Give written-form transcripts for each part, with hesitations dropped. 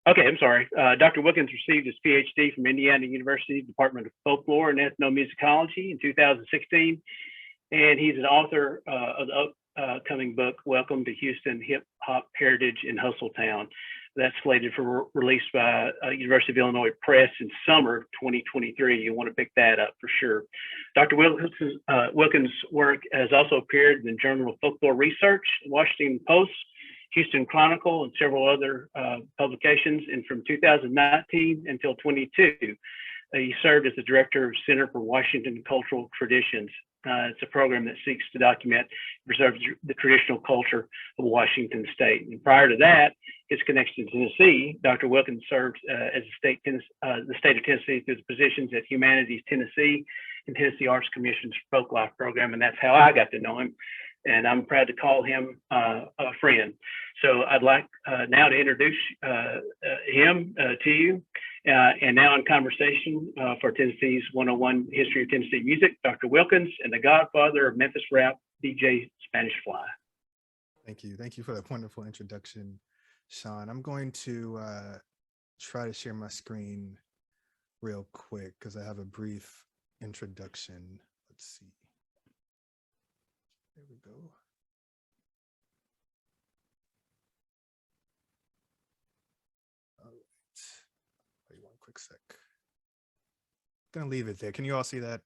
Okay, I'm sorry. Dr. Wilkins received his PhD from Indiana University Department of Folklore and Ethnomusicology in 2016, and he's an author of the upcoming book, Welcome to Houston Hip Hop Heritage in Hustletown. That's slated for release by University of Illinois Press in summer 2023. You want to pick that up for sure. Dr. Wilkins' work has also appeared in the Journal of Folklore Research, Washington Post, Houston Chronicle, and several other publications. And from 2019 until 22, he served as the director of Center for Washington Cultural Traditions. It's a program that seeks to document and preserve the traditional culture of Washington State. And prior to that, his connection to Tennessee, Dr. Wilkins served as the state of Tennessee through the positions at Humanities Tennessee and Tennessee Arts Commission's Folk Life program, and that's how I got to know him. And I'm proud to call him a friend. So I'd like now to introduce him to you. And now in conversation for Tennessee's 101 History of Tennessee Music, Dr. Wilkins and the Godfather of Memphis Rap, DJ Spanish Fly. Thank you. Thank you for that wonderful introduction, Sean. I'm going to try to share my screen real quick because I have a brief introduction. Let's see. There we go. All right. Wait one quick sec. Gonna leave it there. Can you all see that?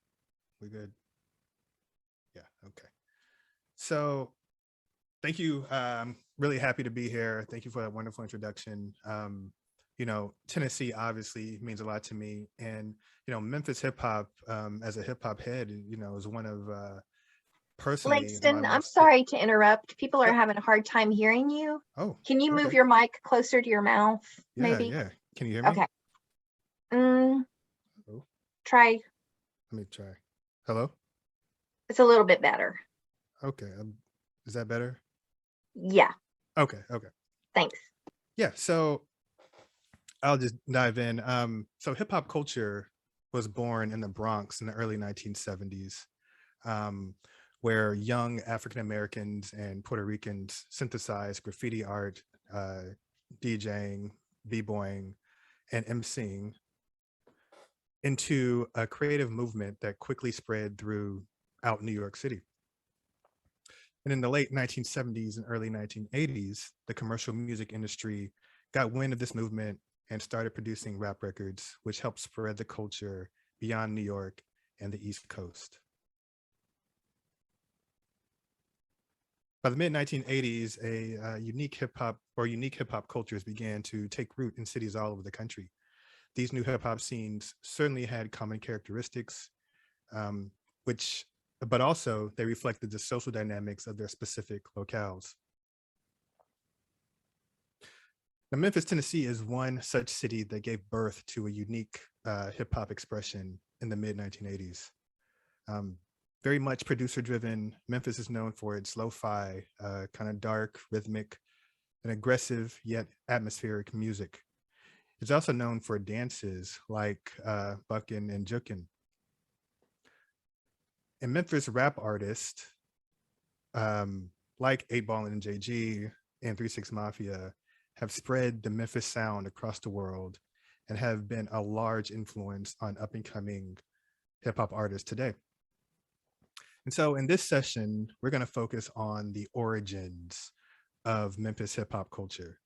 We good? Yeah, okay. So thank you. I'm really happy to be here. Thank you for that wonderful introduction. You know, Tennessee obviously means a lot to me. And, you know, Memphis hip hop as a hip hop head, you know, is one of personally. Langston, I'm sorry to interrupt. People are having a hard time hearing you. Oh, can you move your mic closer to your mouth? Yeah, maybe? Yeah. Can you hear me? Okay. Try. Let me try. Hello? It's a little bit better. Okay. Is that better? Yeah. Okay. Thanks. Yeah. So I'll just dive in. So hip hop culture was born in the Bronx in the early 1970s. Where young African Americans and Puerto Ricans synthesized graffiti art, DJing, Bboying, and MCing into a creative movement that quickly spread throughout New York City. And in the late 1970s and early 1980s, the commercial music industry got wind of this movement and started producing rap records, which helped spread the culture beyond New York and the East Coast. By the mid-1980s, unique hip hop cultures began to take root in cities all over the country. These new hip hop scenes certainly had common characteristics, but also they reflected the social dynamics of their specific locales. Now, Memphis, Tennessee is one such city that gave birth to a unique hip hop expression in the mid-1980s. Very much producer driven, Memphis is known for its lo-fi, kind of dark, rhythmic, and aggressive yet atmospheric music. It's also known for dances like bucking and juking. And Memphis rap artists like 8Ball and JG and 3 6 Mafia have spread the Memphis sound across the world and have been a large influence on up and coming hip hop artists today. And so in this session, we're going to focus on the origins of Memphis hip hop culture.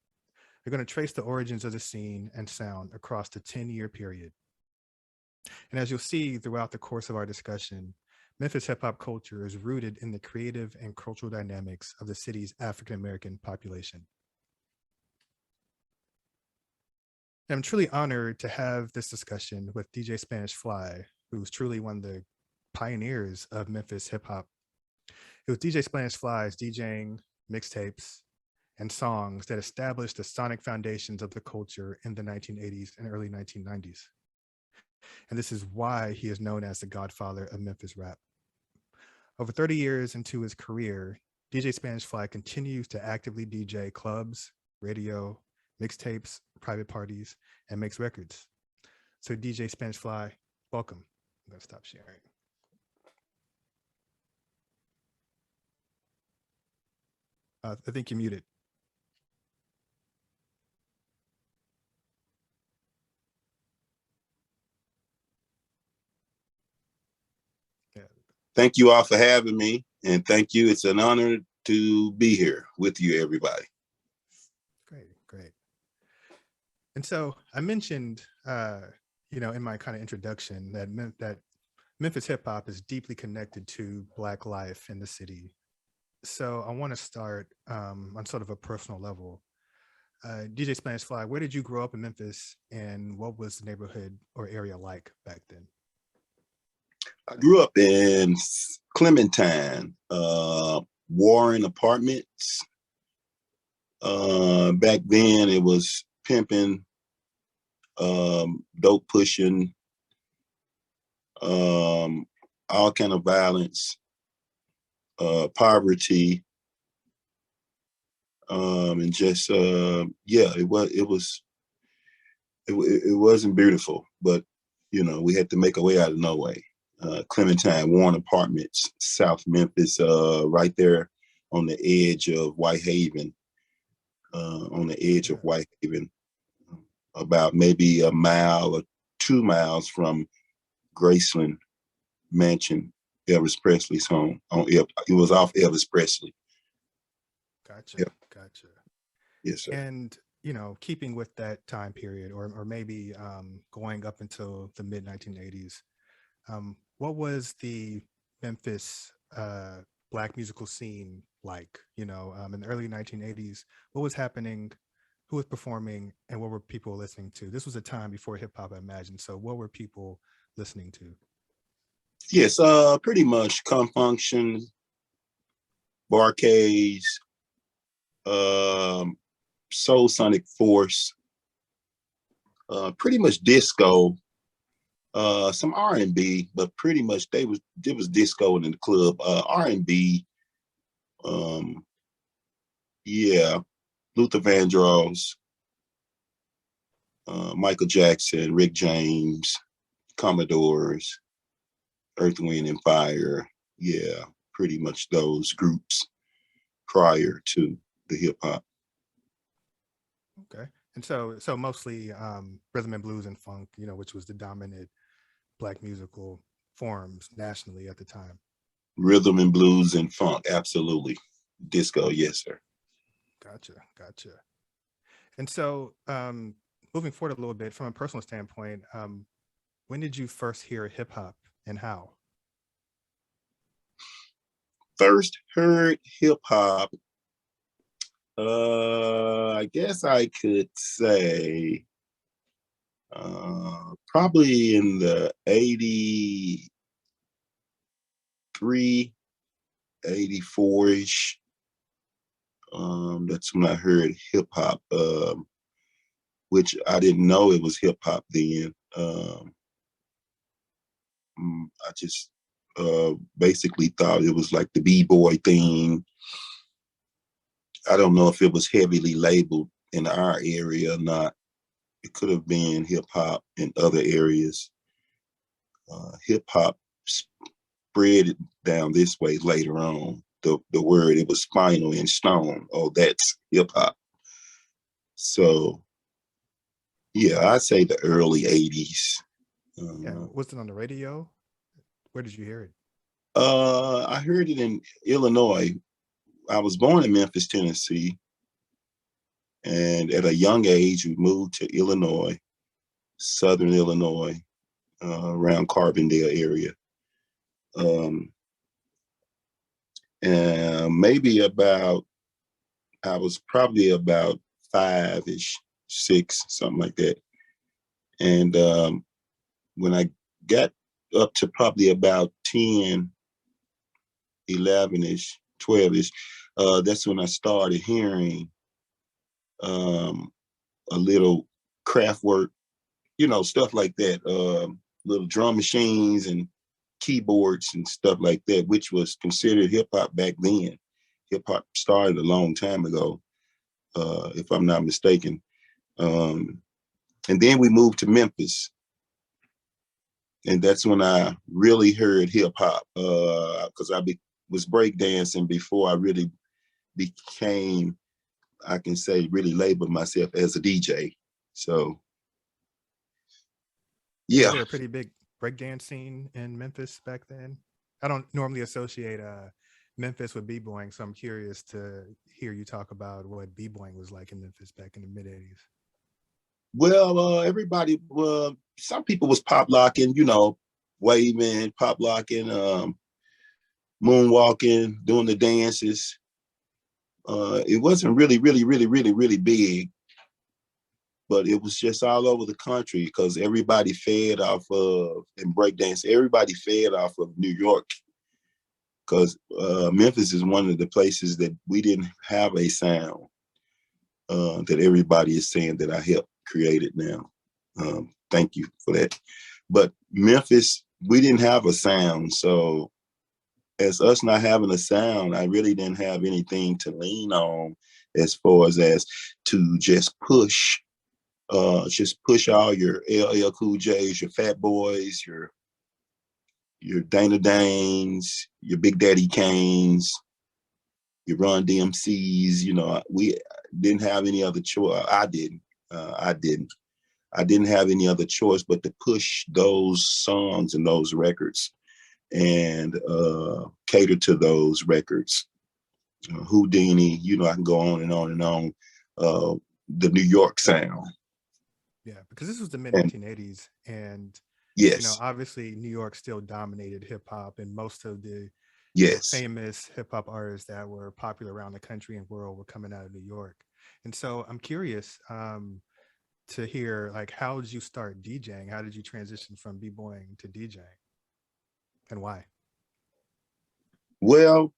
We're going to trace the origins of the scene and sound across the 10-year period. And as you'll see throughout the course of our discussion, Memphis hip hop culture is rooted in the creative and cultural dynamics of the city's African-American population. And I'm truly honored to have this discussion with DJ Spanish Fly, who's truly one of the pioneers of Memphis hip hop. It was DJ Spanish Fly's DJing, mixtapes, and songs that established the sonic foundations of the culture in the 1980s and early 1990s. And this is why he is known as the Godfather of Memphis Rap. Over 30 years into his career, DJ Spanish Fly continues to actively DJ clubs, radio, mixtapes, private parties, and makes records. So DJ Spanish Fly, welcome. I'm gonna stop sharing. I think you're muted. Thank you all for having me, and thank you. It's an honor to be here with you, everybody. Great, great. And so I mentioned, in my kind of introduction that Memphis hip hop is deeply connected to Black life in the city. So I want to start on sort of a personal level. DJ Spanish Fly, where did you grow up in Memphis, and what was the neighborhood or area like back then? I grew up in Clementine, Warren Apartments. Back then it was pimping, dope pushing, all kind of violence, poverty, and just it wasn't beautiful, but we had to make a way out of no way. Clementine, Warren Apartments, South Memphis, right there on the edge of Whitehaven, about maybe a mile or 2 miles from Graceland Mansion, Elvis Presley's home. It was off Elvis Presley. Gotcha. Yep. Gotcha. Yes, sir. And keeping with that time period, or maybe going up until the mid 1980s, what was the Memphis Black musical scene like? In the early 1980s, what was happening? Who was performing, and what were people listening to? This was a time before hip hop, I imagine. So, what were people listening to? Yes, pretty much Confunction, Barcades, Soul Sonic Force, pretty much disco, some R&B, but pretty much there was disco in the club, R&B, Luther Vandross, Michael Jackson, Rick James, Commodores, Earth, Wind and Fire. Yeah, pretty much those groups prior to the hip hop. Okay. And so mostly rhythm and blues and funk, which was the dominant Black musical forms nationally at the time. Rhythm and blues and funk, absolutely. Disco, yes, sir. Gotcha. And so moving forward a little bit from a personal standpoint, when did you first hear hip hop and how? First heard hip hop, I guess I could say probably in the 83, 84-ish. That's when I heard hip hop, which I didn't know it was hip hop then. I just basically thought it was like the B-boy thing. I don't know if it was heavily labeled in our area or not. It could have been hip hop in other areas. Hip hop spread it down this way later on. The word, it was spinal and stone. Oh, that's hip hop. So yeah, I'd say the early 80s. Was it on the radio? Where did you hear it? I heard it in Illinois. I was born in Memphis, Tennessee. And at a young age, we moved to Illinois, Southern Illinois, around Carbondale area. And maybe I was probably about 5-ish, 6, something like that. And when I got up to probably about 10, 11-ish, 12-ish, that's when I started hearing a little craft work, stuff like that, little drum machines and keyboards and stuff like that, which was considered hip hop back then. Hip hop started a long time ago, if I'm not mistaken. And then we moved to Memphis. And that's when I really heard hip hop, because I was breakdancing before I really became, I can say, really labeled myself as a DJ. So, yeah. Was there a pretty big breakdance scene in Memphis back then? I don't normally associate Memphis with b-boying, so I'm curious to hear you talk about what b-boying was like in Memphis back in the mid '80s. Well, everybody, some people was pop locking, waving, pop locking, moonwalking, doing the dances. It wasn't really big, but it was just all over the country because everybody fed off of, and breakdance, everybody fed off of New York. Because Memphis is one of the places that we didn't have a sound that everybody is saying that I helped create it now. Thank you for that. But Memphis, we didn't have a sound. So as us not having a sound, I really didn't have anything to lean on as far as to just push all your LL Cool J's, your Fat Boys, your Dana Danes, your Big Daddy Kanes, your Run DMCs. We didn't have any other choice. I didn't have any other choice but to push those songs and those records and cater to those records. Houdini, I can go on and on and on. The New York sound. Yeah, because this was the mid 1980s, and yes, obviously New York still dominated hip hop, and most of the famous hip hop artists that were popular around the country and world were coming out of New York. And so I'm curious to hear, like, how did you start DJing? How did you transition from b-boying to DJing, and why? Well,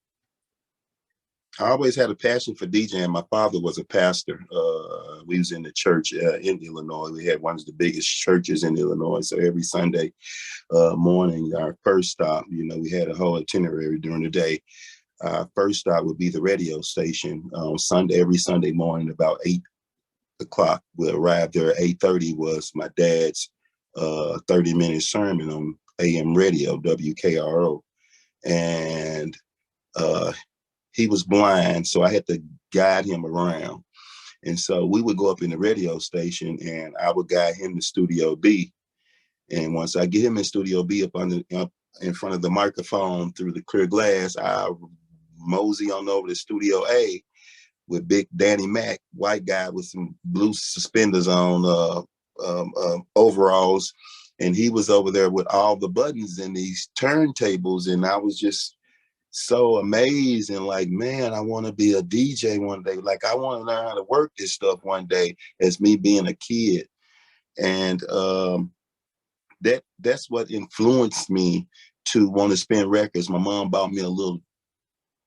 I always had a passion for DJing. My father was a pastor. We was in the church in Illinois. We had one of the biggest churches in Illinois. So every Sunday morning, our first stop, we had a whole itinerary during the day. Our first stop would be the radio station on every Sunday morning, about 8 o'clock. We'll arrive there at 8:30 was my dad's 30-minute sermon on AM radio, WKRO. And he was blind, so I had to guide him around. And so we would go up in the radio station and I would guide him to Studio B. And once I get him in Studio B up in front of the microphone through the clear glass, I mosey on over to Studio A with Big Danny Mac, white guy with some blue suspenders on, overalls. And he was over there with all the buttons and these turntables. And I was just so amazed and like, man, I want to be a DJ one day. Like, I want to learn how to work this stuff one day as me being a kid. And that's what influenced me to want to spin records. My mom bought me a little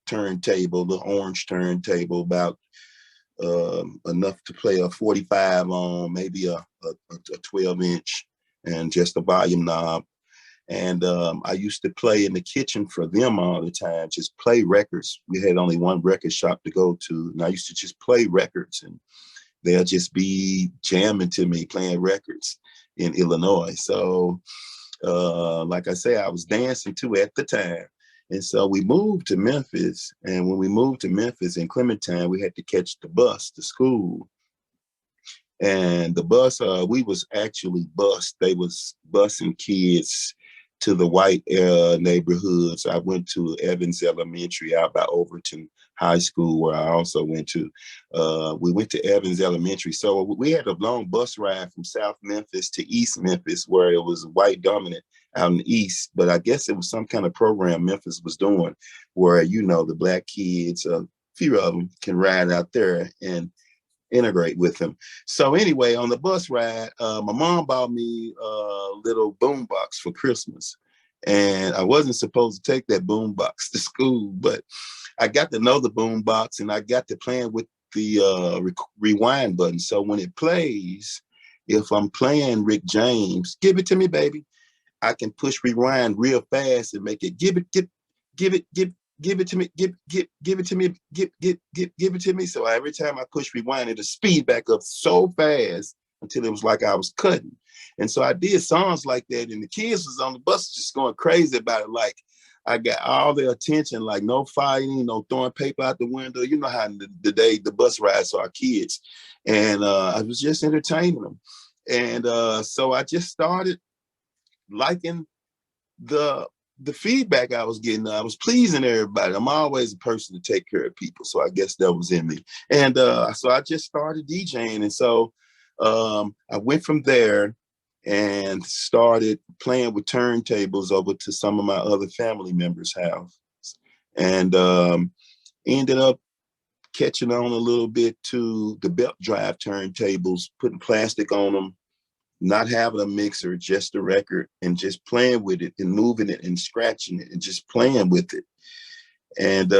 turntable, the orange turntable, about enough to play a 45 on, maybe a 12-inch, and just a volume knob. And I used to play in the kitchen for them all the time, just play records. We had only one record shop to go to, and I used to just play records, and they'll just be jamming to me, playing records in Illinois. So, like I say, I was dancing too at the time. And so we moved to Memphis, and when we moved to Memphis in Clementine, we had to catch the bus to school. And the bus, we was actually bused. They was busing kids to the white neighborhoods. I went to Evans Elementary out by Overton High School, where I also went to. We went to Evans Elementary. So we had a long bus ride from South Memphis to East Memphis, where it was white dominant out in the East. But I guess it was some kind of program Memphis was doing where, the black kids, a few of them can ride out there and integrate with them. So anyway, on the bus ride, my mom bought me a little boombox for Christmas. And I wasn't supposed to take that boombox to school, but I got to know the boombox and I got to playing with the rewind button. So when it plays, if I'm playing Rick James, give it to me, baby, I can push rewind real fast and make it give it to me, give it to me. So every time I push rewind, it'll speed back up so fast until it was like I was cutting. And so I did songs like that, and the kids was on the bus just going crazy about it. Like, I got all their attention, like no fighting, no throwing paper out the window. You know how the bus rides are kids. And I was just entertaining them. And so I just started liking the the feedback I was getting, I was pleasing everybody. I'm always a person to take care of people, so I guess that was in me. And so I just started DJing, and so I went from there and started playing with turntables over to some of my other family members' house, and ended up catching on a little bit to the belt drive turntables, putting plastic on them, not having a mixer, just a record, and just playing with it and moving it and scratching it and just playing with it. And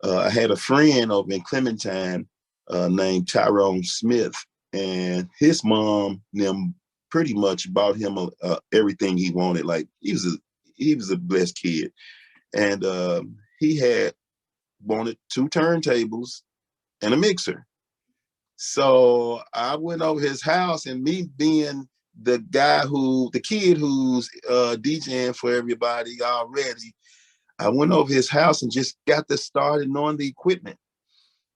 I had a friend over in Clementine named Tyrone Smith, and his mom them pretty much bought him everything he wanted. Like he was a blessed kid, and he had wanted 2 turntables and a mixer. So I went over his house, and me being the kid who's DJing for everybody already, I went over his house and just got to started knowing the equipment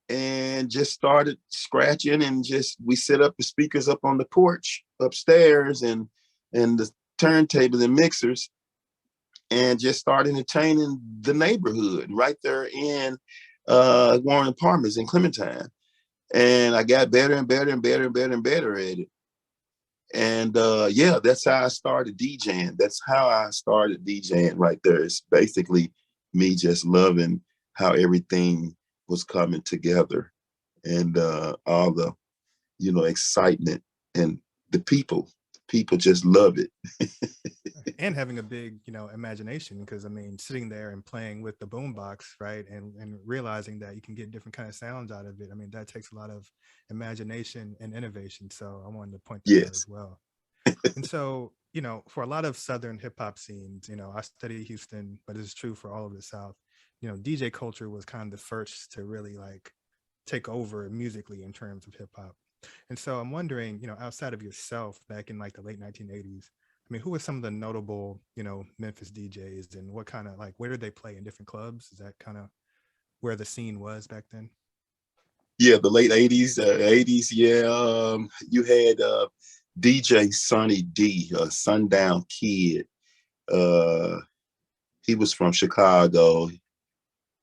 and just started scratching, and we set up the speakers up on the porch upstairs and the turntables and mixers, and just started entertaining the neighborhood right there in Warren Apartments in Clementine. And I got better and better and better and better and better at it. And yeah, that's how I started DJing. That's how I started DJing right there. It's basically me just loving how everything was coming together, and all the, excitement, and the people just love it. And having a big, imagination, because I mean, sitting there and playing with the boombox, right, and realizing that you can get different kind of sounds out of it. I mean, that takes a lot of imagination and innovation. So I wanted to point that out Yes. as well. And so, for a lot of Southern hip hop scenes, I studied Houston, but it's true for all of the South. DJ culture was kind of the first to really like take over musically in terms of hip hop. And so I'm wondering, outside of yourself, back in like the late 1980s, I mean, who were some of the notable, Memphis DJs, and what kind of like, where did they play in different clubs? Is that kind of where the scene was back then? Yeah, the late 80s, 80s. Yeah, you had DJ Sonny D, Sundown Kid. He was from Chicago.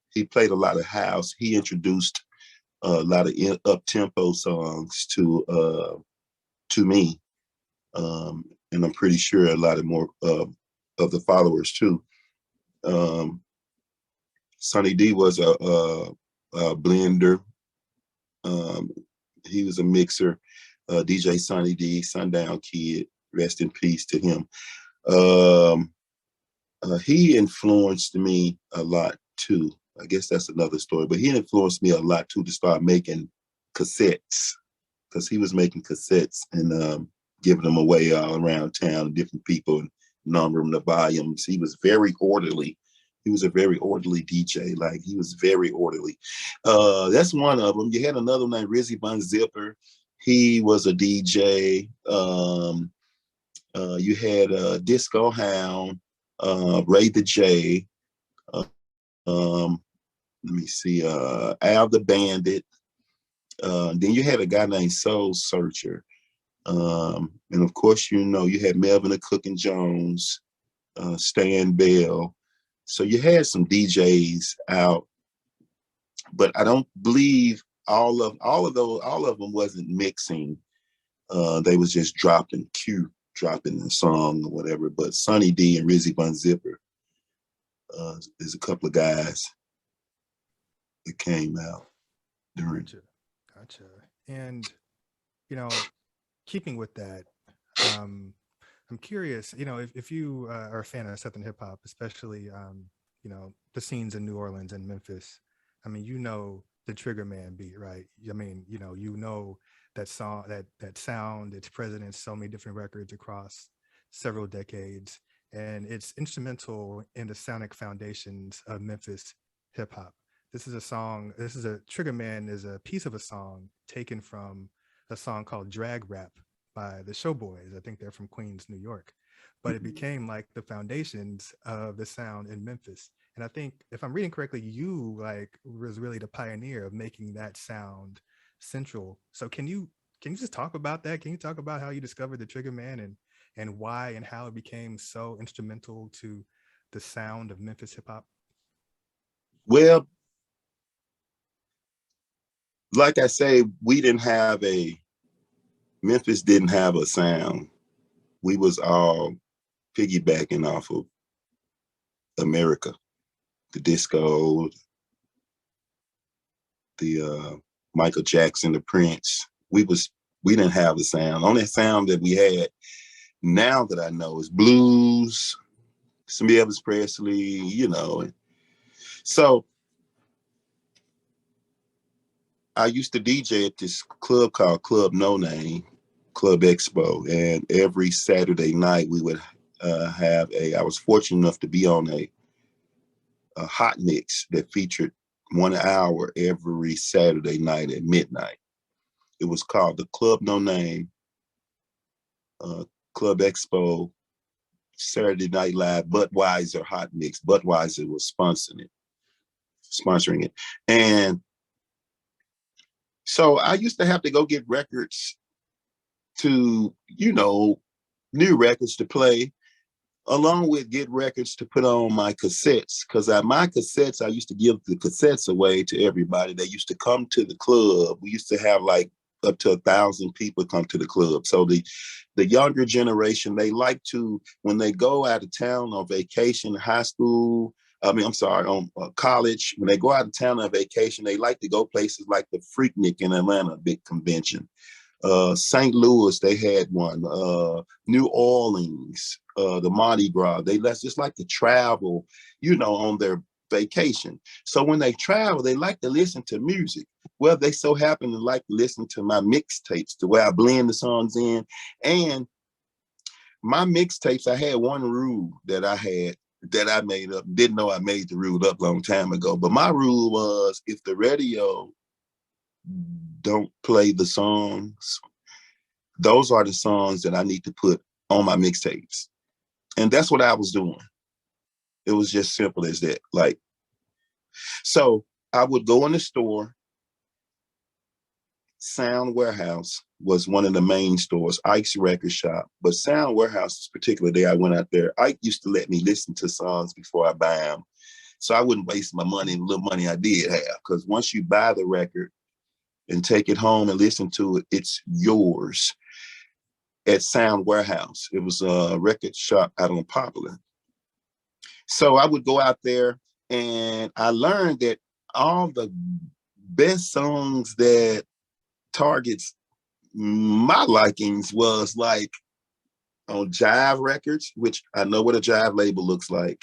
He played a lot of house. He introduced a lot of up-tempo songs to me, and I'm pretty sure a lot of more of the followers too. Sonny D was a blender. He was a mixer. DJ Sonny D, Sundown Kid, rest in peace to him. He influenced me a lot too. I guess that's another story, but he influenced me a lot too to start making cassettes, because he was making cassettes and giving them away all around town to different people and numbering the volumes. He was very orderly. He was a very orderly DJ. Like, he was very orderly. That's one of them. You had another one named Rizzy Von Zipper. He was a DJ. You had Disco Hound, Ray the J. Let me see, Al the Bandit. Then you had a guy named Soul Searcher. And of course, you had Melvin the Cooking Jones, Stan Bell. So you had some DJs out, but I don't believe all of them wasn't mixing. They was just dropping a song or whatever. But Sonny D and Rizzy Von Zipper is a couple of guys that came out during. Gotcha. And keeping with that, I'm curious, if you are a fan of Southern hip hop, especially the scenes in New Orleans and Memphis. I mean, the Trigger Man beat, right? I mean, that song, that sound, it's present in so many different records across several decades, and it's instrumental in the sonic foundations of Memphis hip hop. Trigger Man is a piece of a song taken from a song called Drag Rap by the Showboys. I think they're from Queens, New York, but it became like the foundations of the sound in Memphis. And I think, if I'm reading correctly, you was really the pioneer of making that sound central. So can you just talk about that? Can you talk about how you discovered the Trigger Man and why and how it became so instrumental to the sound of Memphis hip hop? Well, like I say, Memphis didn't have a sound. We was all piggybacking off of America, the disco, the Michael Jackson, the Prince. We didn't have a sound. Only sound that we had now that I know is blues, some Elvis Presley, you know. So I used to DJ at this club called Club No Name, Club Expo, and every Saturday night we would I was fortunate enough to be on a hot mix that featured 1 hour every Saturday night at midnight. It was called the Club No Name, Club Expo, Saturday Night Live, Budweiser hot mix. Budweiser was sponsoring it. And so I used to have to go get records to, new records to play, along with get records to put on my cassettes. Because my cassettes, I used to give the cassettes away to everybody that used to come to the club. We used to have like up to 1,000 people come to the club. So the younger generation, they like to, when they go out of town on vacation, on college, when they go out of town on vacation, they like to go places like the Freaknik in Atlanta, big convention. St. Louis, they had one. New Orleans, the Mardi Gras. They just like to travel, on their vacation. So when they travel, they like to listen to music. Well, they so happen to like to listen to my mixtapes, the way I blend the songs in. And my mixtapes, I had one rule that I made up. Didn't know I made the rule up a long time ago. But my rule was, if the radio don't play the songs, those are the songs that I need to put on my mixtapes. And that's what I was doing. It was just simple as that. So I would go in the store. Sound Warehouse was one of the main stores, Ike's record shop. But Sound Warehouse, this particular day I went out there, Ike used to let me listen to songs before I buy them. So I wouldn't waste my money, the little money I did have. Because once you buy the record and take it home and listen to it, it's yours. At Sound Warehouse, it was a record shop out on Poplar. So I would go out there, and I learned that all the best songs that targets my likings was like on Jive Records, which I know what a Jive label looks like.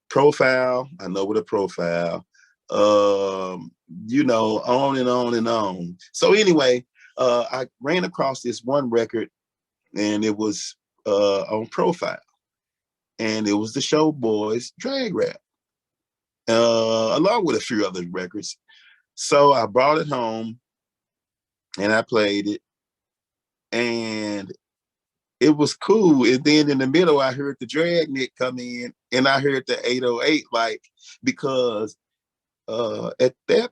Profile, I know what a profile. On and on and on. So anyway, I ran across this one record, and it was on Profile, and it was the Showboys Drag Rap, along with a few other records. So I brought it home, and I played it, and it was cool. And then in the middle, I heard the Dragnet come in, and I heard the 808, because at that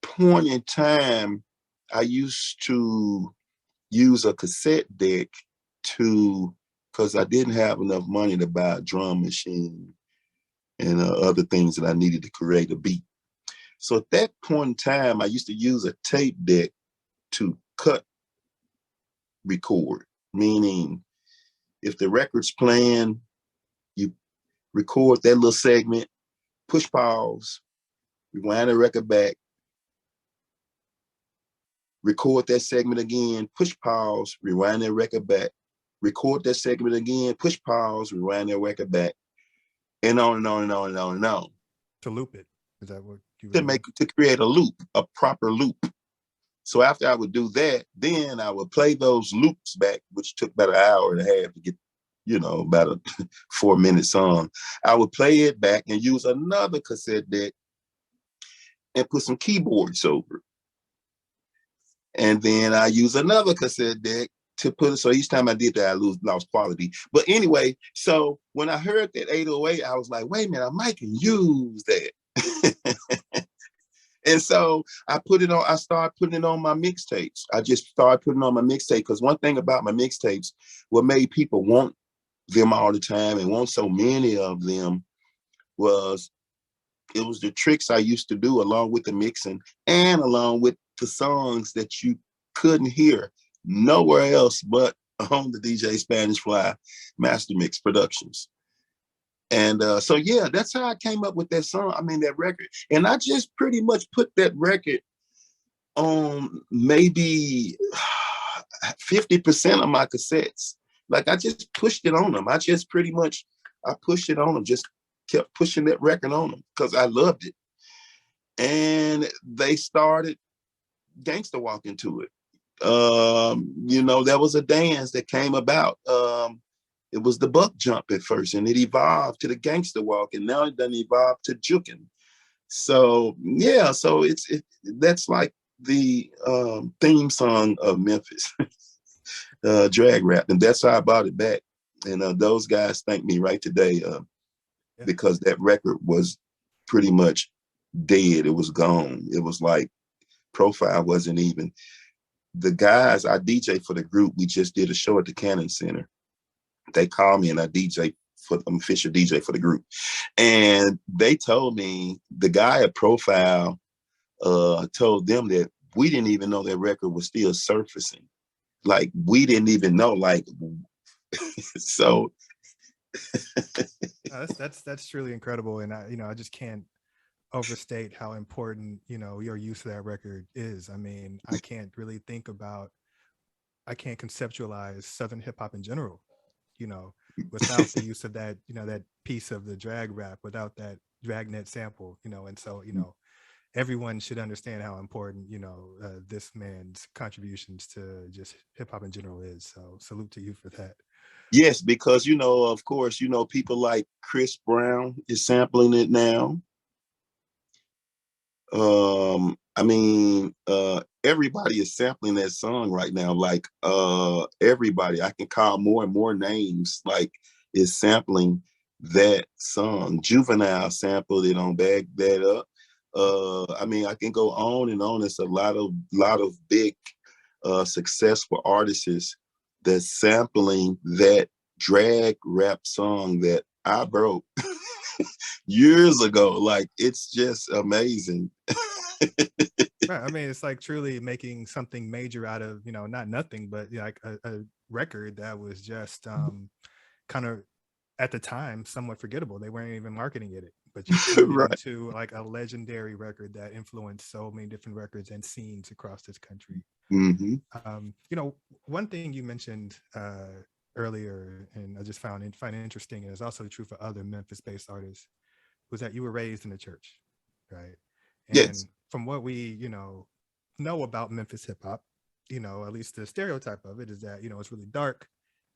point in time, I used to use a cassette deck because I didn't have enough money to buy a drum machine and other things that I needed to create a beat. So at that point in time, I used to use a tape deck to cut record, meaning if the record's playing, you record that little segment, push pause, rewind the record back, record that segment again, push pause, rewind that record back, record that segment again, push pause, rewind that record back, and on and on and on and on and on. To loop it. Is that what you were doing? To create a loop, a proper loop. So after I would do that, then I would play those loops back, which took about an hour and a half to get, about a 4-minute song. I would play it back and use another cassette deck and put some keyboards over it. And then I use another cassette deck to put it. So each time I did that, I lost quality. But anyway, so when I heard that 808, I was like, wait a minute, I might can use that. And so I started putting it on my mixtapes. I just started putting on my mixtape, because one thing about my mixtapes, what made people want them all the time and want so many of them, was it was the tricks I used to do along with the mixing and along with the songs that you couldn't hear nowhere else but on the DJ Spanish Fly Master Mix Productions. And so, yeah, that's how I came up with that song. I mean, that record. And I just pretty much put that record on maybe 50% of my cassettes. Like, I just pushed it on them. I pushed it on them, just kept pushing that record on them because I loved it. And they started gangster walking to it. You know, there was a dance that came about. It was the buck jump at first, and it evolved to the gangster walk, and now it done evolved to juking. So yeah, so that's like the theme song of Memphis, drag rap, and that's how I brought it back. And those guys thank me right today because that record was pretty much dead. It was gone. It was like Profile wasn't even. The guys I DJ for the group, we just did a show at the Cannon Center. They called me and I'm official DJ for the group. And they told me, the guy at Profile told them that we didn't even know that record was still surfacing. Like, we didn't even know, like, so. That's truly incredible. And I just can't overstate how important, your use of that record is. I mean, I can't conceptualize Southern hip hop in general, without the use of that, that piece of the drag rap, without that dragnet sample, and so, everyone should understand how important, this man's contributions to just hip hop in general is. So salute to you for that. Yes, because, of course, people like Chris Brown is sampling it now. I mean, everybody is sampling that song right now. Like, everybody, I can call more and more names, like, is sampling that song. Juvenile sampled it on Bag That Up. I mean, I can go on and on. It's a lot of big, successful artists that's sampling that drag rap song that I broke years ago. Like, it's just amazing. Right. I mean, it's like truly making something major out of, not nothing, but like a record that was just kind of at the time somewhat forgettable. They weren't even marketing it, but you turned it into like a legendary record that influenced so many different records and scenes across this country. Mm-hmm. One thing you mentioned earlier, and I just find interesting, and it's also true for other Memphis-based artists, was that you were raised in the church, right? And yes. From what we, know about Memphis hip hop, at least the stereotype of it is that, it's really dark.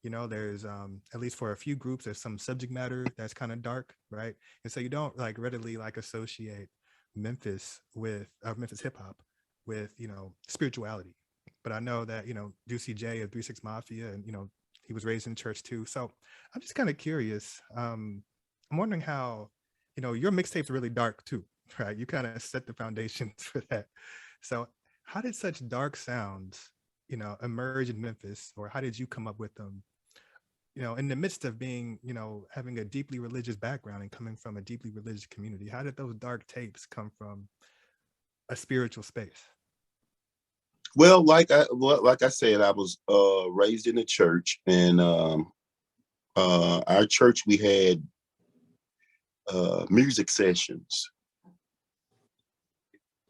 There's at least for a few groups, there's some subject matter that's kind of dark, right? And so you don't like readily like associate Memphis with Memphis hip hop with, spirituality. But I know that, Juicy J of 3 6 Mafia, and, he was raised in church too. So I'm just kind of curious. I'm wondering how, your mixtape's really dark too, right? You kind of set the foundations for that. So how did such dark sounds, emerge in Memphis, or how did you come up with them, in the midst of being, having a deeply religious background and coming from a deeply religious community? How did those dark tapes come from a spiritual space? Well, like I said, I was raised in the church, and our church, we had music sessions.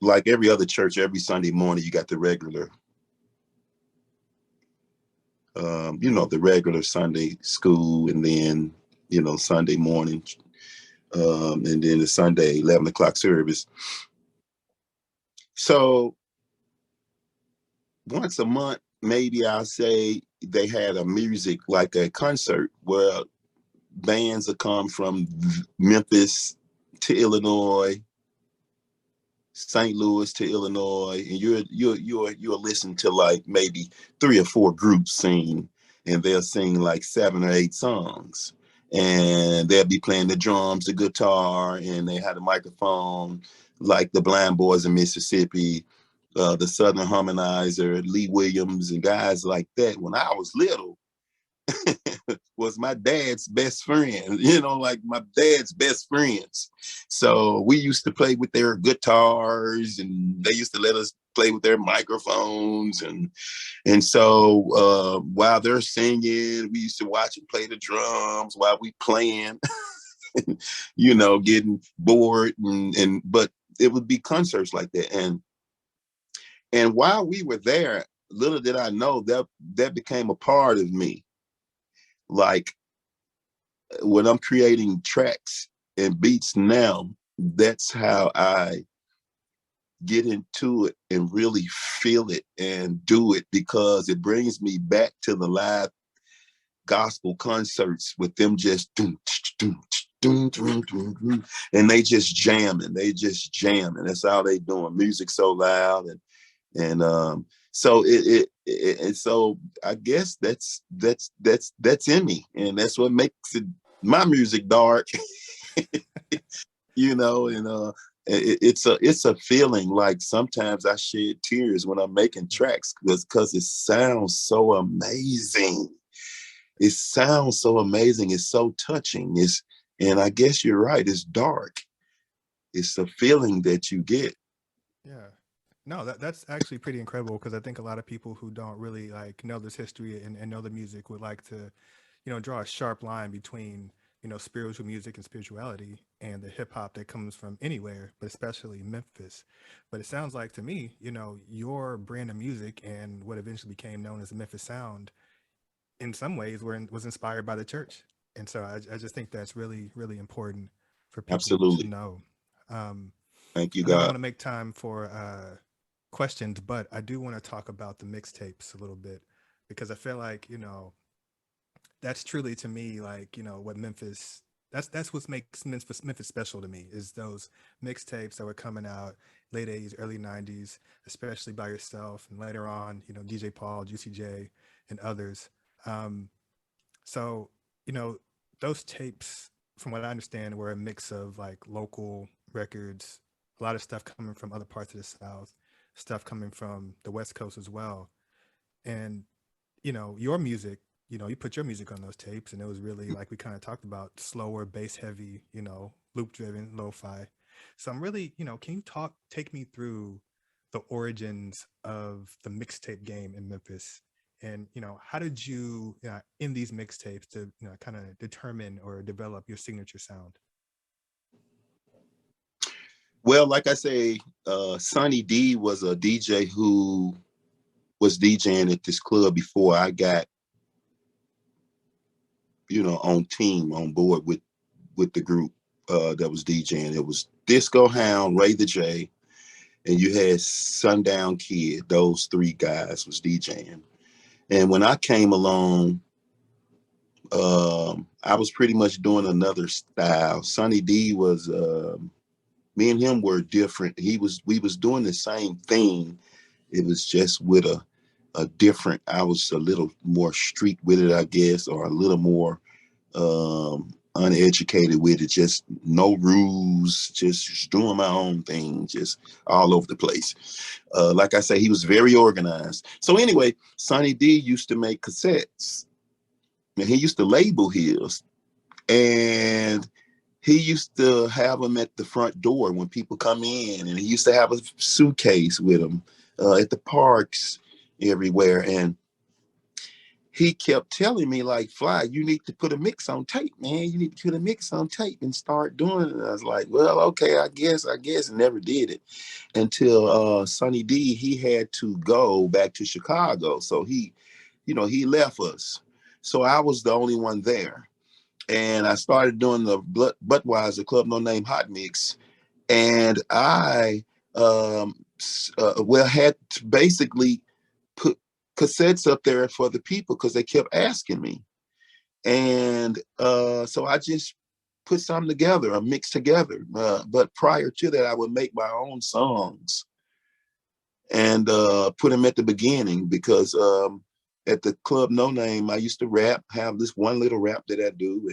Like every other church, every Sunday morning, you got the regular, the regular Sunday school, and then, Sunday morning, and then the Sunday 11 o'clock service. So once a month, maybe I'll say, they had a music, like a concert, where bands would come from Memphis to Illinois, St. Louis to Illinois, and you'll listen to like maybe 3 or 4 groups sing, and they'll sing like 7 or 8 songs, and they'll be playing the drums, the guitar, and they had a microphone, like the Blind Boys in Mississippi, the Southern Harmonizer, Lee Williams, and guys like that. When I was little, was my dad's best friend, like my dad's best friends. So we used to play with their guitars, and they used to let us play with their microphones. And so while they're singing, we used to watch them play the drums while we playing, getting bored. But it would be concerts like that. And while we were there, little did I know that became a part of me. Like when I'm creating tracks and beats now, that's how I get into it and really feel it and do it, because it brings me back to the live gospel concerts with them just and they just jamming. That's how they doing. Music so loud, and so so I guess that's in me, and that's what makes my music dark. And it's a feeling. Like sometimes I shed tears when I'm making tracks because it sounds so amazing. It sounds so amazing. It's so touching. And I guess you're right. It's dark. It's a feeling that you get. Yeah. No, that's actually pretty incredible, because I think a lot of people who don't really know this history and know the music would like to, draw a sharp line between, spiritual music and spirituality and the hip hop that comes from anywhere, but especially Memphis. But it sounds like to me, your brand of music and what eventually became known as the Memphis sound in some ways was inspired by the church. And so I just think that's really, really important for people Absolutely. to know. Thank you, I know I God. want to make time for questions, but I do want to talk about the mixtapes a little bit, because I feel like, that's truly to me, what Memphis, that's what makes Memphis special to me, is those mixtapes that were coming out late 80s, early 90s, especially by yourself, and later on, DJ Paul, Juicy J, and others. So, those tapes, from what I understand, were a mix of local records, a lot of stuff coming from other parts of the South, stuff coming from the West Coast as well. And, your music, you put your music on those tapes, and it was really, like we kind of talked about, slower, bass heavy, loop driven, lo-fi. So I'm really, can you take me through the origins of the mixtape game in Memphis? And, how did you, in these mixtapes, to, kind of determine or develop your signature sound? Well, like I say, Sonny D was a DJ who was DJing at this club before I got, on board with the group that was DJing. It was Disco Hound, Ray the J, and you had Sundown Kid. Those three guys was DJing. And when I came along, I was pretty much doing another style. Sonny D was, me and him were different. We was doing the same thing. It was just with a different, I was a little more street with it, I guess, or a little more uneducated with it. Just no rules, just doing my own thing, just all over the place. Like I say, he was very organized. So anyway, Sonny D used to make cassettes, and he used to label his, and he used to have them at the front door when people come in, and he used to have a suitcase with him at the parks everywhere. And he kept telling me, like, Fly, you need to put a mix on tape, man. You need to put a mix on tape and start doing it. And I was like, well, okay, I guess, and never did it until Sonny D, he had to go back to Chicago. So he left us. So I was the only one there. And I started doing the Budweiser Club No Name Hot Mix. And I, had to basically put cassettes up there for the people because they kept asking me. And so I just put something together, a mix together. But prior to that, I would make my own songs and put them at the beginning, because at the Club No Name, I used to rap, have this one little rap that I do,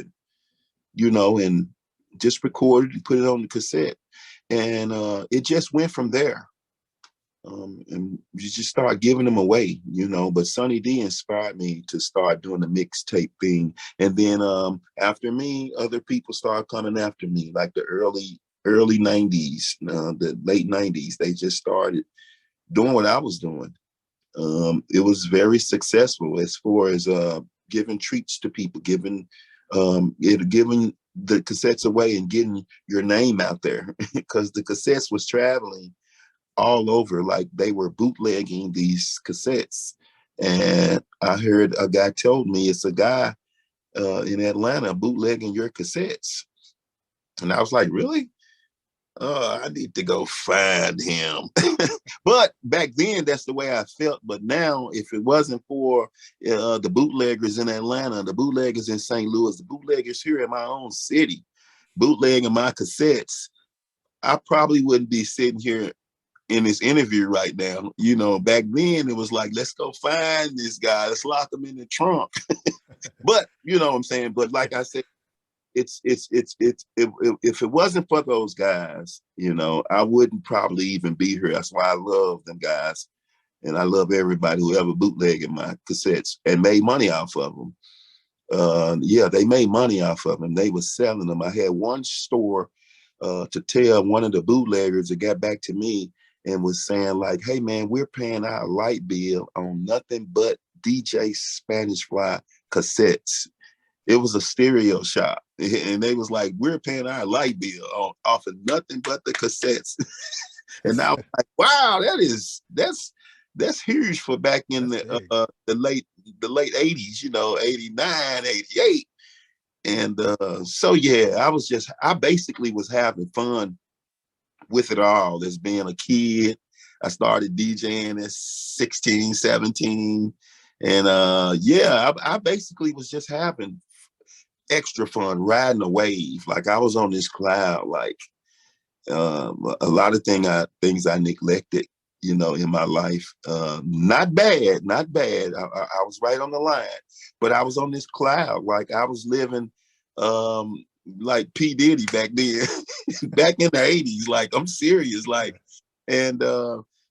and just record it and put it on the cassette. And it just went from there. And you just start giving them away, you know. But Sonny D inspired me to start doing the mixtape thing. And then after me, other people started coming after me, like the early 90s, the late 90s. They just started doing what I was doing. It was very successful as far as giving treats to people, giving the cassettes away and getting your name out there, because the cassettes was traveling all over, like they were bootlegging these cassettes. And I heard a guy told me it's a guy in Atlanta bootlegging your cassettes. And I was like, really? I need to go find him. But back then, that's the way I felt. But now, if it wasn't for the bootleggers in Atlanta, the bootleggers in St. Louis, the bootleggers here in my own city, bootlegging my cassettes, I probably wouldn't be sitting here in this interview right now. You know, back then it was like, let's go find this guy, let's lock him in the trunk. But you know what I'm saying? But like I said, it's if it wasn't for those guys, you know, I wouldn't probably even be here. That's why I love them guys. And I love everybody who ever bootlegged my cassettes and made money off of them. Yeah, they made money off of them. They were selling them. I had one store to tell one of the bootleggers that got back to me and was saying like, hey man, we're paying our light bill on nothing but DJ Spanish Fly cassettes. It was a stereo shop. And they was like, we're paying our light bill off of nothing but the cassettes. And I was like, wow, that's huge for back in the late 80s, you know, 89, 88. And so yeah, I basically was having fun with it all as being a kid. I started DJing at 16, 17. And yeah, I basically was just having extra fun, riding a wave. Like I was on this cloud, like a lot of things I neglected, you know, in my life. Not bad. I was right on the line, but I was on this cloud. Like I was living like P. Diddy back then, back in the 80s. Like I'm serious. Like, and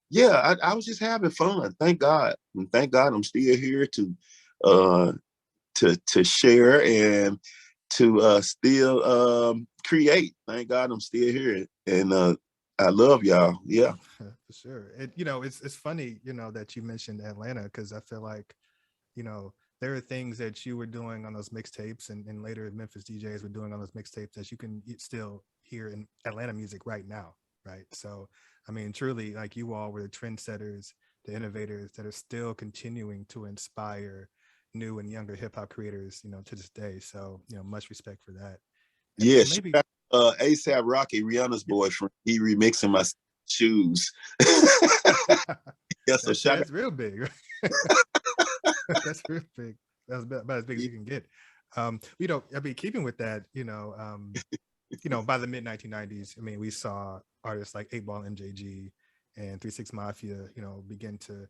yeah, I was just having fun. Thank God. And thank God I'm still here to share and to still create. Thank God I'm still here. And I love y'all. Yeah. For sure. You know, it's funny, you know, that you mentioned Atlanta, because I feel like, you know, there are things that you were doing on those mixtapes and later Memphis DJs were doing on those mixtapes that you can still hear in Atlanta music right now, right? So, I mean, truly, like you all were the trendsetters, the innovators that are still continuing to inspire new and younger hip hop creators, you know, to this day. So, you know, much respect for that. And yeah, so maybe ASAP Rocky, Rihanna's boyfriend, he remixing my shoes. Yeah, so that's real big. Right? That's real big. That's about as big as you can get. You know, I mean, keeping with that, you know, by the mid 1990s, I mean, we saw artists like 8 Ball MJG and 3 6 Mafia, you know, begin to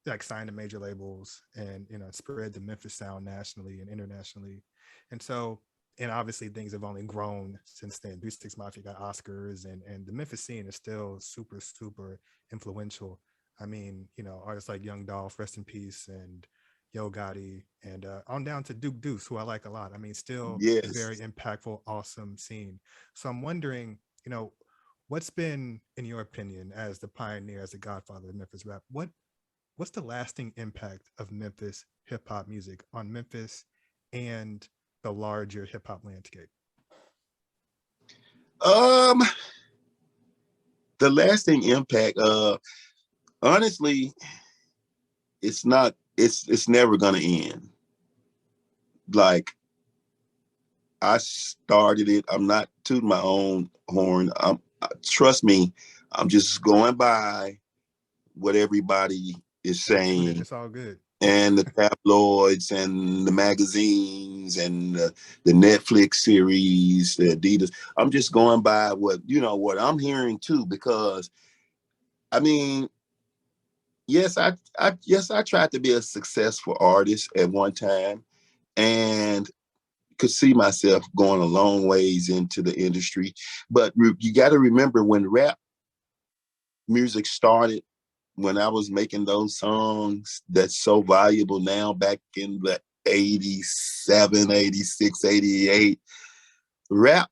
like sign to major labels and, you know, spread the Memphis sound nationally and internationally. And so, and obviously things have only grown since then. 3 6 Mafia got Oscars, and the Memphis scene is still super, super influential. I mean, you know, artists like Young Dolph, rest in peace, and Yo Gotti, and on down to Duke Deuce, who I like a lot. I mean, still a very impactful, awesome scene. So I'm wondering, you know, what's been, in your opinion, as the pioneer, as the godfather of Memphis rap, what's the lasting impact of Memphis hip hop music on Memphis and the larger hip hop landscape? The lasting impact, honestly, it's never gonna end. Like I started it. I'm not tooting my own horn. Trust me, I'm just going by what everybody is saying. It's all good. And the tabloids and the magazines and the Netflix series, the Adidas. I'm just going by what I'm hearing too, because I mean, yes, I tried to be a successful artist at one time and could see myself going a long ways into the industry. But you got to remember when rap music started, when I was making those songs that's so valuable now, back in the 87, 86, 88, rap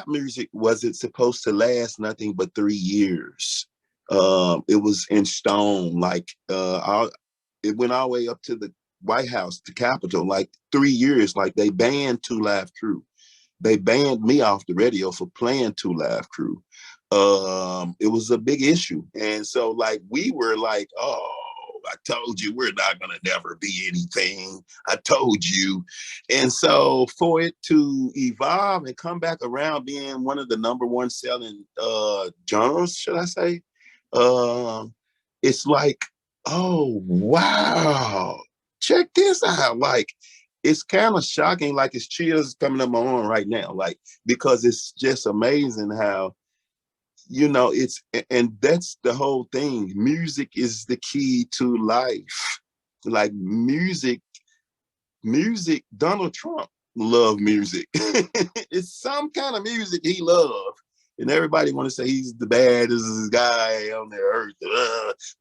music wasn't supposed to last nothing but 3 years. It was in stone. Like it went all the way up to the White House, the Capitol, like 3 years. Like they banned Two Live Crew. They banned me off the radio for playing Two Live Crew. It was a big issue. And so like we were like, oh, I told you we're not gonna never be anything. I told you. And so for it to evolve and come back around being one of the #1 selling genres, should I say? It's like, oh wow, check this out. Like it's kind of shocking, like it's chills coming up my arm right now, like because it's just amazing how, you know, and that's the whole thing. Music is the key to life. Like music, Donald Trump loved music. It's some kind of music he loved. And everybody want to say he's the baddest guy on the earth.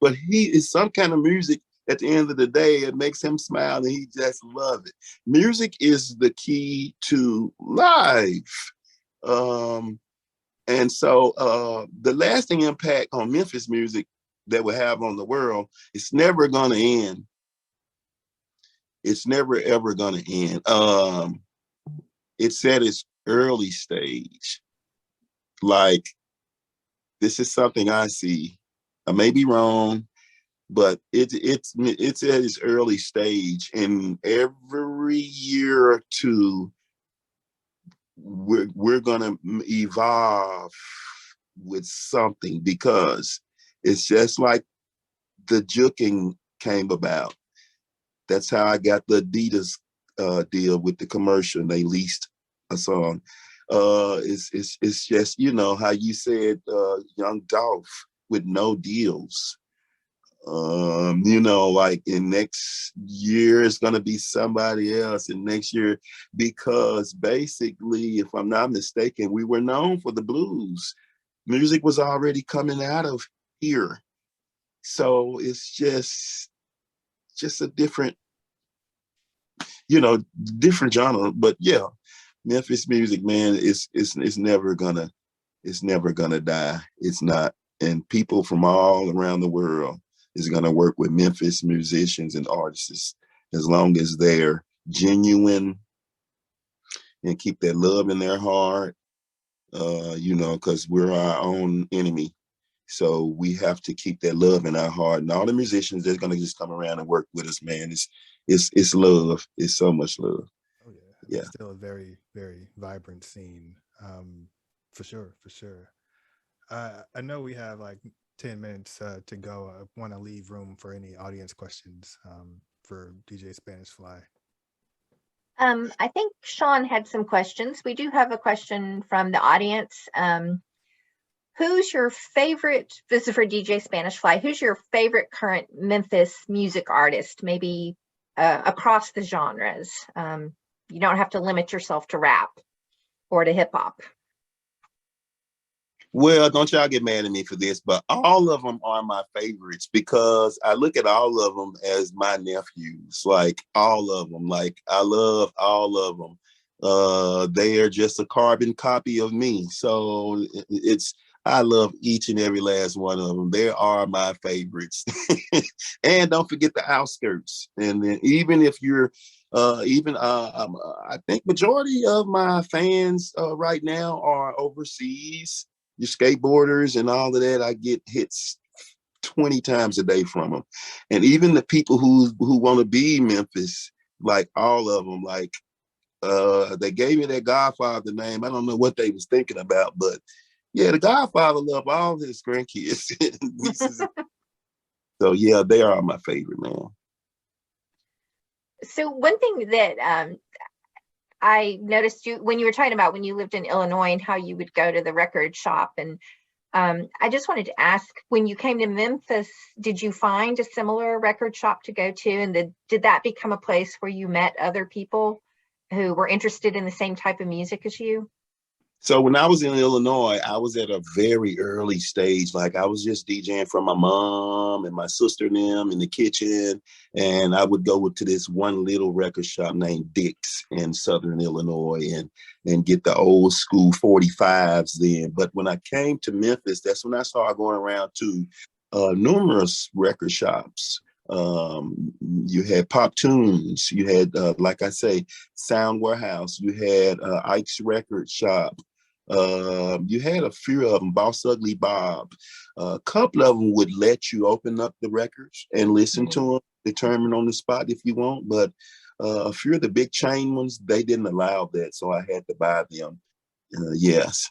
But he is some kind of music. At the end of the day, it makes him smile and he just loves it. Music is the key to life. And so the lasting impact on Memphis music that we have on the world, it's never going to end. It's never, ever going to end. It's at its early stage. Like, this is something I see. I may be wrong, but it's at its early stage. And every year or two, we're gonna evolve with something, because it's just like the juking came about. That's how I got the Adidas deal with the commercial, and they leased a song. It's just, you know, how you said Young Dolph with no deals. You know, like in next year it's gonna be somebody else, and next year, because basically, if I'm not mistaken, we were known for the blues. Music was already coming out of here, so it's just a different, you know, different genre. But yeah, Memphis music, man, it's never gonna die. It's not, and people from all around the world is going to work with Memphis musicians and artists as long as they're genuine and keep that love in their heart, you know, because we're our own enemy. So we have to keep that love in our heart. And all the musicians, they're going to just come around and work with us, man. It's love. It's so much love. Oh yeah. Yeah. It's still a very, very vibrant scene. For sure, for sure. I know we have like 10 minutes to go. I want to leave room for any audience questions for DJ Spanish Fly. I think Sean had some questions. We do have a question from the audience. Who's your favorite, this is for DJ Spanish Fly, who's your favorite current Memphis music artist, maybe across the genres? You don't have to limit yourself to rap or to hip hop. Well, don't y'all get mad at me for this, but all of them are my favorites, because I look at all of them as my nephews. Like all of them, like I love all of them. They are just a carbon copy of me. So I love each and every last one of them. They are my favorites. And don't forget the outskirts. And then even if you're I think majority of my fans right now are overseas. Your skateboarders and all of that, I get hits 20 times a day from them. And even the people who want to be Memphis, like all of them, like they gave me that Godfather name. I don't know what they was thinking about, but yeah, the Godfather loved all his grandkids. So yeah, they are my favorite, man. So one thing that I noticed when you were talking about when you lived in Illinois and how you would go to the record shop, and I just wanted to ask, when you came to Memphis, did you find a similar record shop to go to, and did that become a place where you met other people who were interested in the same type of music as you? So when I was in Illinois, I was at a very early stage. Like I was just DJing for my mom and my sister and them in the kitchen. And I would go to this one little record shop named Dick's in Southern Illinois and get the old school 45s then. But when I came to Memphis, that's when I started going around to numerous record shops. You had Pop Tunes, you had, like I say, Sound Warehouse, you had Ike's Record Shop. You had a few of them, Boss Ugly Bob. A couple of them would let you open up the records and listen to them, determine on the spot if you want. But a few of the big chain ones, they didn't allow that. So I had to buy them. Yes.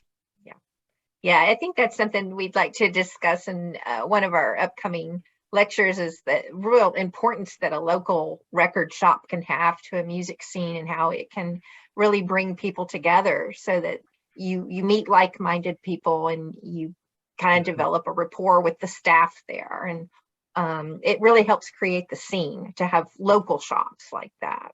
Yeah, I think that's something we'd like to discuss in one of our upcoming lectures, is the real importance that a local record shop can have to a music scene and how it can really bring people together so that you meet like-minded people and you kind of develop a rapport with the staff there. And it really helps create the scene to have local shops like that.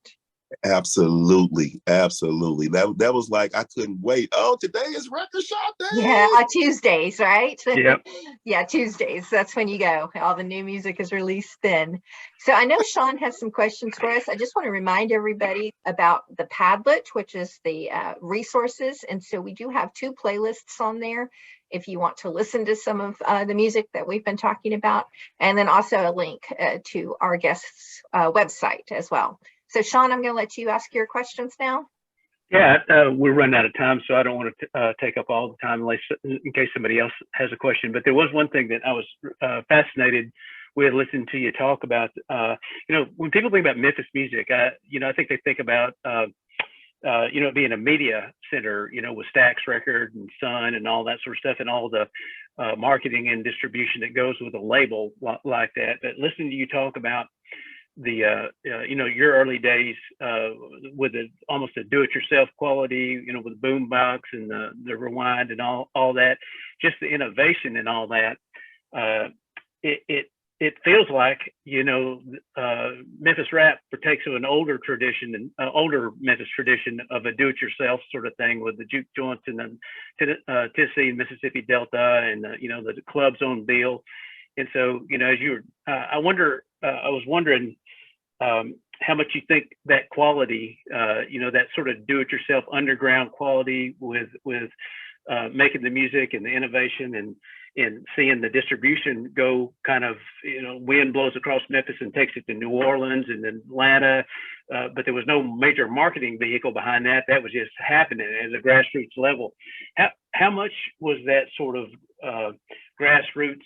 Absolutely. Absolutely. That was like, I couldn't wait. Oh, today is record shop day. Yeah, Tuesdays, right? Yep. Yeah, Tuesdays. That's when you go. All the new music is released then. So I know Sean has some questions for us. I just want to remind everybody about the Padlet, which is the resources. And so we do have 2 playlists on there if you want to listen to some of the music that we've been talking about. And then also a link to our guest's website as well. So Sean, I'm going to let you ask your questions now. Yeah, we're running out of time, so I don't want to take up all the time in case somebody else has a question. But there was one thing that I was fascinated with listening to you talk about. When people think about Memphis music, I think they think about, it being a media center, with Stax Record and Sun and all that sort of stuff, and all the marketing and distribution that goes with a label like that. But listening to you talk about the your early days with almost a do-it-yourself quality, with the boombox and the rewind and all that, just the innovation and all that. It feels like Memphis rap partakes of an older tradition and older Memphis tradition of a do-it-yourself sort of thing with the juke joints and the Tennessee and Mississippi Delta and the clubs on Bill. And so as you were, I was wondering how much you think that quality, that sort of do-it-yourself underground quality with making the music and the innovation and seeing the distribution go kind of, wind blows across Memphis and takes it to New Orleans and then Atlanta, but there was no major marketing vehicle behind that. That was just happening at a grassroots level. How much was that sort of grassroots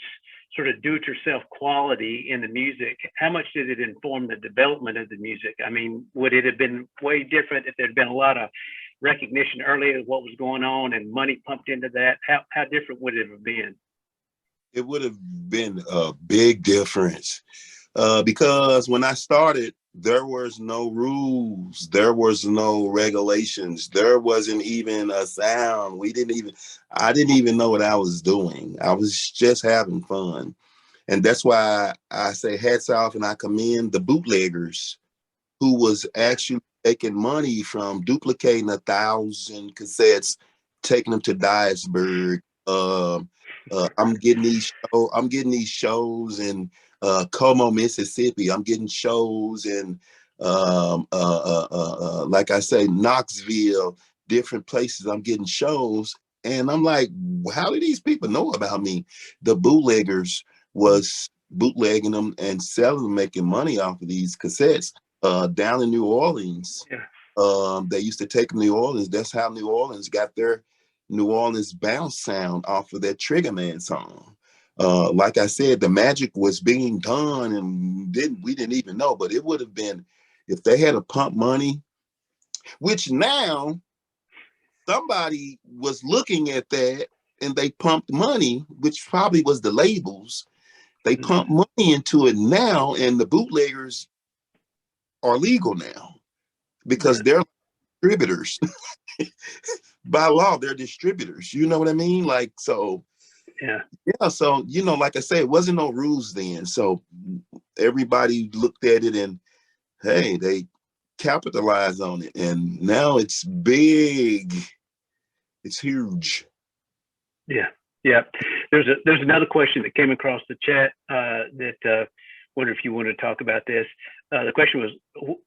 sort of do-it-yourself quality in the music? How much did it inform the development of the music? I mean, would it have been way different if there'd been a lot of recognition earlier of what was going on and money pumped into that? How different would it have been? It would have been a big difference because when I started, there was no rules, there was no regulations, there wasn't even a sound. I didn't even know what I was doing. I was just having fun. And that's why I say hats off and I commend the bootleggers who was actually making money from duplicating 1,000 cassettes, taking them to Dyersburg. I'm getting these shows in Como, Mississippi. I'm getting shows in like I say, Knoxville, different places. I'm getting shows, and I'm like, how do these people know about me? The bootleggers was bootlegging them and selling them, making money off of these cassettes down in New Orleans. Yeah. They used to take them to New Orleans. That's how New Orleans got their New Orleans bounce sound off of that Trigger Man song. Like I said, the magic was being done and we didn't even know, but it would have been, if they had a pump money, which now somebody was looking at that and they pumped money, which probably was the labels. They pumped money into it now, and the bootleggers are legal now because they're distributors. By law, they're distributors. You know what I mean? Like, so yeah. So, like I say, it wasn't no rules then. So everybody looked at it and, hey, they capitalized on it. And now it's big. It's huge. Yeah, yeah. There's another question that came across the chat that wonder if you want to talk about this. The question was,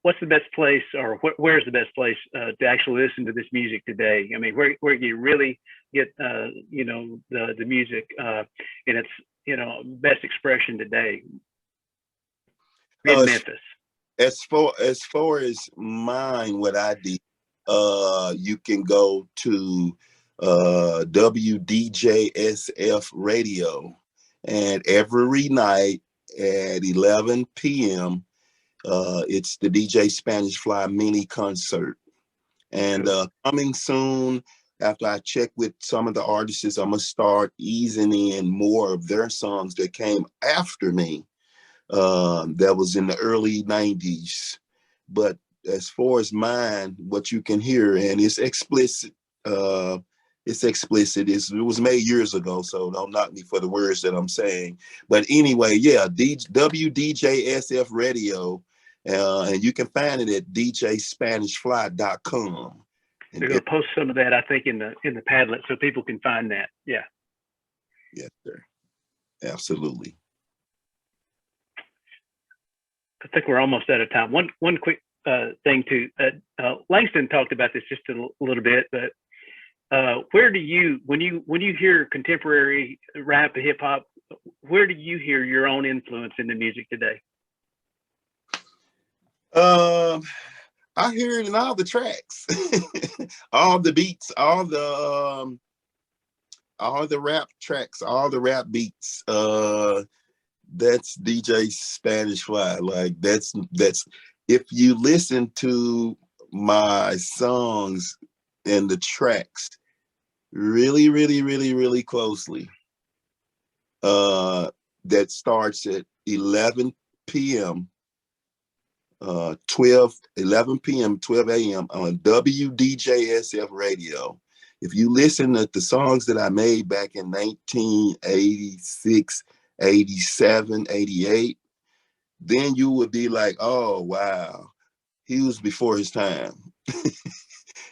what's the best place, or where's the best place to actually listen to this music today? I mean, where you really get you know, the music in its, you know, best expression today in Memphis? As far as mine, what I did, you can go to WDJSF radio, and every night at 11 p.m. It's the DJ Spanish Fly mini concert. And coming soon, after I check with some of the artists, I'm gonna start easing in more of their songs that came after me. That was in the early 90s. But as far as mine, what you can hear, and it's explicit, it was made years ago, so don't knock me for the words that I'm saying. But anyway, yeah, WDJSF radio, and you can find it at djspanishfly.com. They're going to post some of that, I think, in the Padlet, so people can find that. Yeah. Yes, sir. Absolutely. I think we're almost out of time. One quick thing too. Langston talked about this just a little bit, but where do you, when you hear contemporary rap and hip hop, where do you hear your own influence in the music today? I hear it in all the tracks, all the beats, all the rap tracks, all the rap beats. That's DJ Spanish Fly. Like that's if you listen to my songs and the tracks really, really, really, really closely, that starts at 11 p.m. 11 p.m., 12 a.m. on WDJSF radio. If you listen to the songs that I made back in 1986, 87, 88, then you would be like, oh, wow, he was before his time.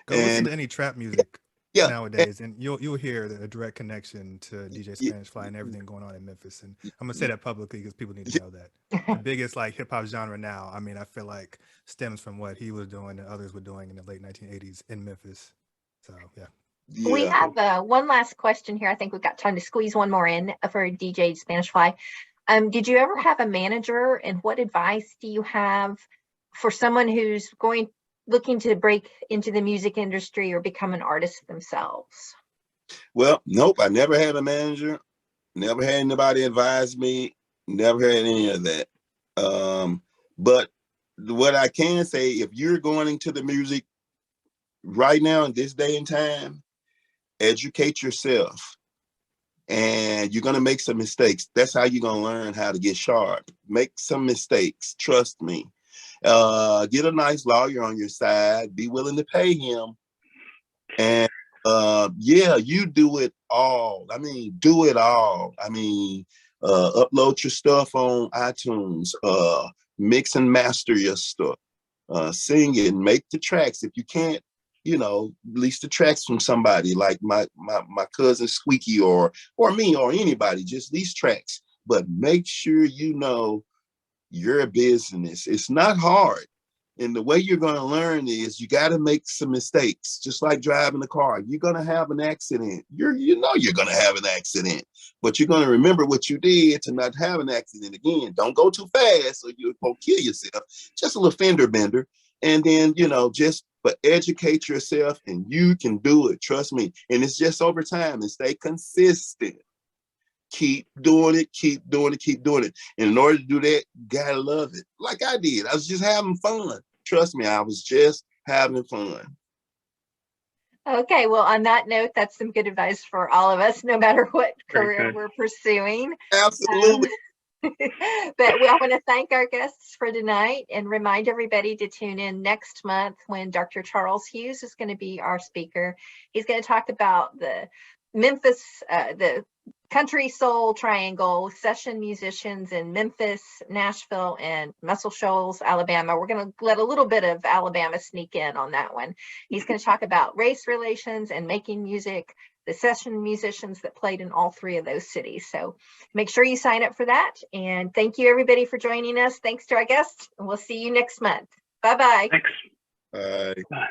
Go listen to any trap music nowadays, and you'll hear a direct connection to DJ Spanish Fly and everything going on in Memphis. And I'm gonna say that publicly because people need to know that the biggest like hip hop genre now, I mean, I feel like stems from what he was doing and others were doing in the late 1980s in Memphis. So yeah. We have one last question here. I think we've got time to squeeze one more in for DJ Spanish Fly. Did you ever have a manager, and what advice do you have for someone who's looking to break into the music industry or become an artist themselves? Well, nope. I never had a manager, never had anybody advise me, never had any of that. But what I can say, if you're going into the music right now in this day and time, educate yourself, and you're going to make some mistakes. That's how you're going to learn how to get sharp. Make some mistakes. Trust me. Get a nice lawyer on your side. Be willing to pay him. And yeah, you do it all. I mean, do it all. I mean, upload your stuff on iTunes. Mix and master your stuff. Sing it. Make the tracks. If you can't, you know, release the tracks from somebody like my cousin Squeaky or me or anybody. Just these tracks. But make sure you know your business. It's not hard. And the way you're going to learn is you got to make some mistakes, just like driving a car. You're going to have an accident. You know you're going to have an accident, but you're going to remember what you did to not have an accident again. Don't go too fast or you're going to kill yourself. Just a little fender bender. And then, you know, but educate yourself, and you can do it. Trust me. And it's just over time, and stay consistent. Keep doing it, keep doing it, keep doing it. And in order to do that, you gotta love it. Like I did. I was just having fun. Trust me, I was just having fun. Okay, well, on that note, that's some good advice for all of us, no matter what career we're pursuing. Absolutely. But I want to thank our guests for tonight and remind everybody to tune in next month when Dr. Charles Hughes is going to be our speaker. He's going to talk about the Memphis, the country soul triangle, session musicians in Memphis, Nashville, and Muscle Shoals, Alabama. We're going to let a little bit of Alabama sneak in on that one. He's going to talk about race relations and making music, the session musicians that played in all three of those cities. So make sure you sign up for that. And thank you, everybody, for joining us. Thanks to our guests, and we'll see you next month. Bye-bye. Thanks. Bye. Bye.